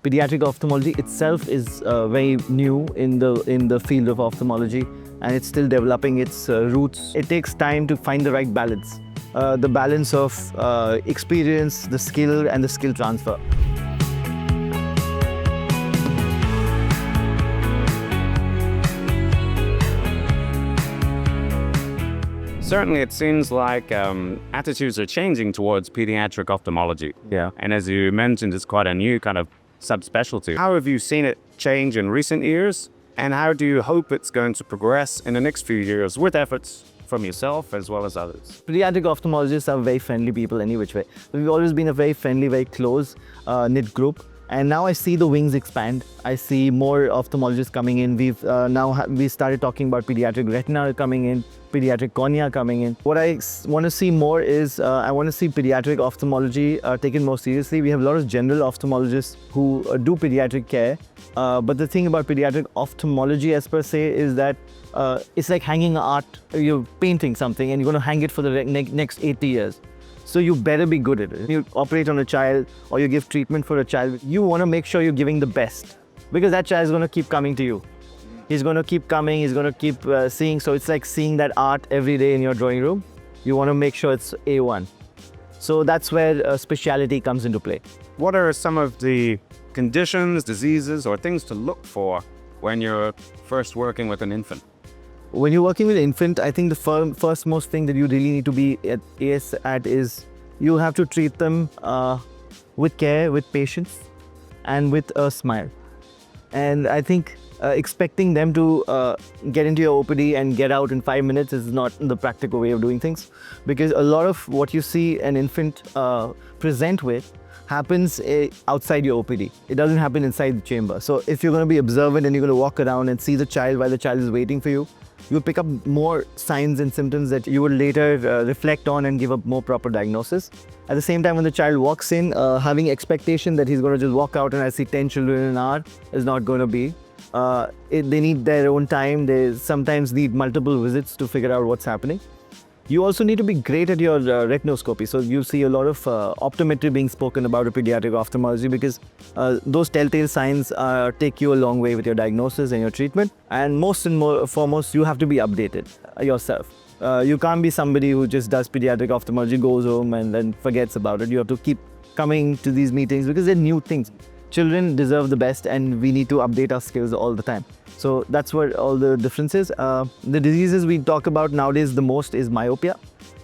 Pediatric ophthalmology itself is very new in the field of ophthalmology, and it's still developing its roots. It takes time to find the right balance. The balance of experience, the skill, and the skill transfer. Certainly, it seems like attitudes are changing towards pediatric ophthalmology. Yeah. And as you mentioned, it's quite a new kind of subspecialty. How have you seen it change in recent years? And how do you hope it's going to progress in the next few years with efforts from yourself as well as others? Pediatric ophthalmologists are very friendly people any which way. We've always been a very friendly, very close knit group. And now I see the wings expand. I see more ophthalmologists coming in. We started talking about pediatric retina coming in, pediatric cornea coming in. What I want to see more is I want to see pediatric ophthalmology taken more seriously. We have a lot of general ophthalmologists who do pediatric care. But the thing about pediatric ophthalmology as per se is that it's like hanging art. You're painting something and you're going to hang it for the next 80 years. So you better be good at it. You operate on a child or you give treatment for a child, you want to make sure you're giving the best, because that child is going to keep coming to you. He's going to keep coming, he's going to keep seeing. So it's like seeing that art every day in your drawing room. You want to make sure it's A1. So that's where specialty comes into play. What are some of the conditions, diseases, or things to look for when you're first working with an infant? When you're working with an infant, I think the first most thing that you really need to be at is you have to treat them with care, with patience, and with a smile. And I think expecting them to get into your OPD and get out in 5 minutes is not the practical way of doing things, because a lot of what you see an infant present with happens outside your OPD. It doesn't happen inside the chamber. So if you're going to be observant and you're going to walk around and see the child while the child is waiting for you, you'll pick up more signs and symptoms that you will later reflect on and give a more proper diagnosis. At the same time, when the child walks in, having expectation that he's going to just walk out and I see 10 children in an hour is not going to be. They need their own time. They sometimes need multiple visits to figure out what's happening. You also need to be great at your retinoscopy. So you see a lot of optometry being spoken about in pediatric ophthalmology, because those telltale signs take you a long way with your diagnosis and your treatment. And most and foremost, you have to be updated yourself. You can't be somebody who just does pediatric ophthalmology, goes home and then forgets about it. You have to keep coming to these meetings because they're new things. Children deserve the best and we need to update our skills all the time. So that's what all the difference is. The diseases we talk about nowadays the most is myopia.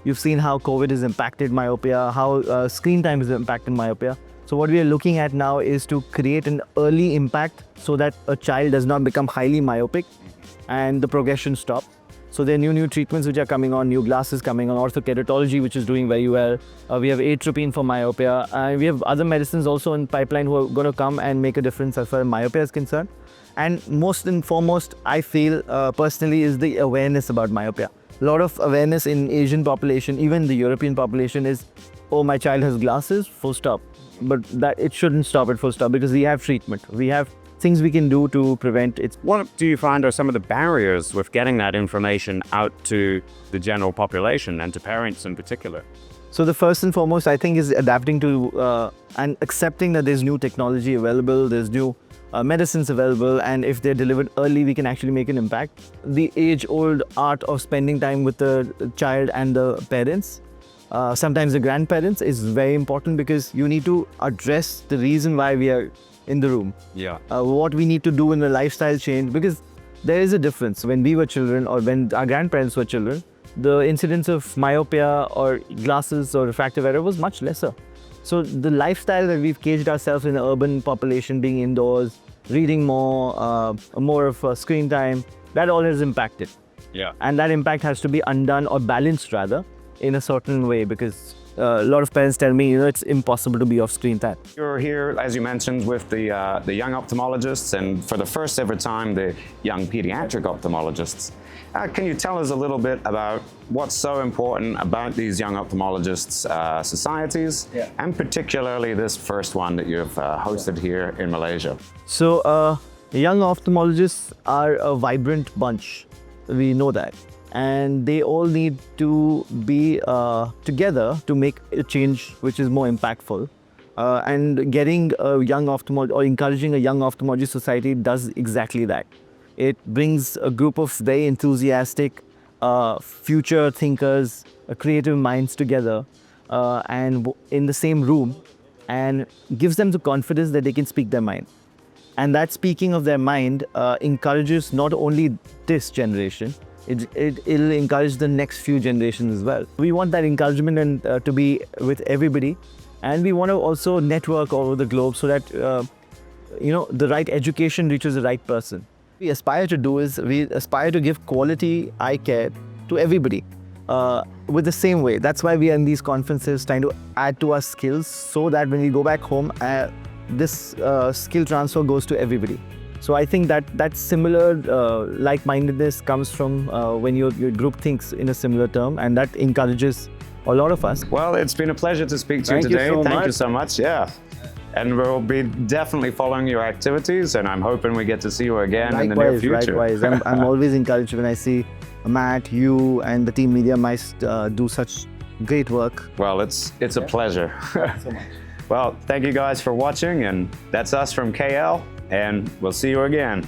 You've seen how COVID has impacted myopia, how screen time has impacted myopia. So what we are looking at now is to create an early impact so that a child does not become highly myopic and the progression stops. So there are new treatments which are coming on, new glasses coming on, orthokeratology which is doing very well. We have atropine for myopia. We have other medicines also in pipeline who are going to come and make a difference as far as myopia is concerned. And most and foremost, I feel personally, is the awareness about myopia. A lot of awareness in Asian population, even the European population is, oh, my child has glasses, full stop. But that it shouldn't stop at full stop, because we have treatment. We have things we can do to prevent it. What do you find are some of the barriers with getting that information out to the general population and to parents in particular? So the first and foremost, I think, is adapting to and accepting that there's new technology available, there's new medicines available, and if they're delivered early, we can actually make an impact. The age-old art of spending time with the child and the parents, sometimes the grandparents, is very important, because you need to address the reason why we are in the room. Yeah. What we need to do in the lifestyle change, because there is a difference. When we were children or when our grandparents were children, the incidence of myopia or glasses or refractive error was much lesser. So the lifestyle that we've caged ourselves in the urban population, being indoors, reading more, more of screen time, that all is impacted. Yeah. And that impact has to be undone, or balanced rather, in a certain way, because a lot of parents tell me, it's impossible to be off screen time. You're here, as you mentioned, with the young ophthalmologists, and for the first ever time, the young pediatric ophthalmologists. Can you tell us a little bit about what's so important about these young ophthalmologists societies, and particularly this first one that you've hosted here in Malaysia? So, young ophthalmologists are a vibrant bunch. We know that. And they all need to be together to make a change which is more impactful. And getting a young ophthalmologist or encouraging a young ophthalmology society does exactly that. It brings a group of very enthusiastic, future thinkers, creative minds together in the same room, and gives them the confidence that they can speak their mind. And that speaking of their mind encourages not only this generation, it'll encourage the next few generations as well. We want that encouragement and to be with everybody, and we want to also network all over the globe so that the right education reaches the right person. We aspire to do is we aspire to give quality eye care to everybody with the same way. That's why we are in these conferences trying to add to our skills so that when we go back home, this skill transfer goes to everybody. So I think that similar like-mindedness comes from when your group thinks in a similar term, and that encourages a lot of us. Well, it's been a pleasure to speak to you today. Thank you so much. Yeah. And we'll be definitely following your activities, and I'm hoping we get to see you again in the near future. Likewise. I'm always encouraged when I see Matt, you, and the team Media Mice do such great work. Well, it's a pleasure. Thanks so much. Well, thank you guys for watching, and that's us from KL, and we'll see you again.